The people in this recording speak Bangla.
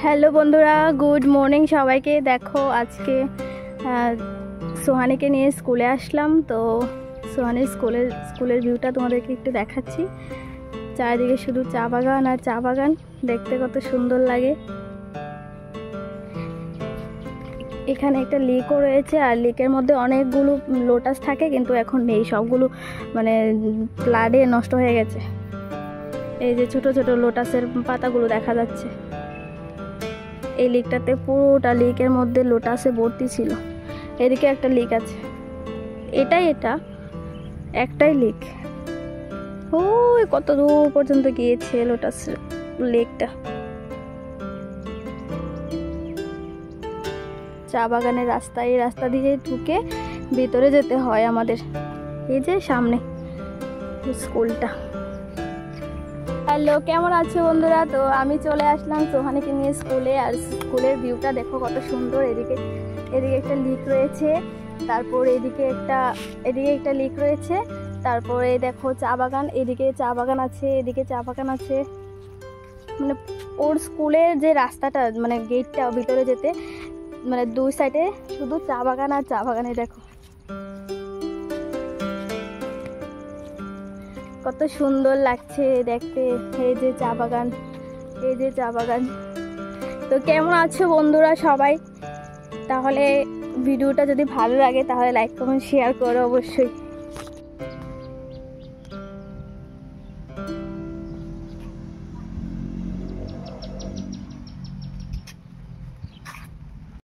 হ্যালো বন্ধুরা, গুড মর্নিং সবাইকে। দেখো আজকে সোহানিকে নিয়ে স্কুলে আসলাম। তো সোহানির স্কুলের ভিউটা তোমাদেরকে একটু দেখাচ্ছি। চারিদিকে শুধু চা বাগান আর চা বাগান, দেখতে কত সুন্দর লাগে। এখানে একটা লেকও রয়েছে, আর লেকের মধ্যে অনেকগুলো লোটাস থাকে, কিন্তু এখন নেই, সবগুলো মানে ফ্লাডে নষ্ট হয়ে গেছে। এই যে ছোট ছোট লোটাসের পাতাগুলো দেখা যাচ্ছে। এই লেকটাতে পুরোটা লেকের মধ্যে লোটাসে ভর্তি ছিল। এদিকে একটা লেক আছে, এটা একটাই লেক। ওই কত দূর পর্যন্ত গিয়েছে লোটাস লেকটা। চা বাগানের রাস্তা, এই রাস্তা দিয়ে ঢুকে ভিতরে যেতে হয় আমাদের। এই যে সামনে স্কুলটা। হ্যালো, কেমন আছে বন্ধুরা? তো আমি চলে আসলাম সোহানিকে নিয়ে স্কুলে। আর স্কুলের ভিউটা দেখো কত সুন্দর। এদিকে একটা লেক রয়েছে, তারপর এদিকে একটা লেক রয়েছে, তারপরে দেখো চা বাগান, এদিকে চা বাগান আছে, এদিকে চা বাগান আছে। মানে ওর স্কুলের যে রাস্তাটা, মানে গেটটা ভিতরে যেতে, মানে দুই সাইডে শুধু চা বাগান আর চা বাগানে। দেখো কত সুন্দর লাগছে দেখতে। এই যে চা বাগান, এই যে চা বাগান। তো কেমন আছো বন্ধুরা সবাই? তাহলে ভিডিওটা যদি ভালো লাগে তাহলে লাইক কমেন্ট শেয়ার করো অবশ্যই।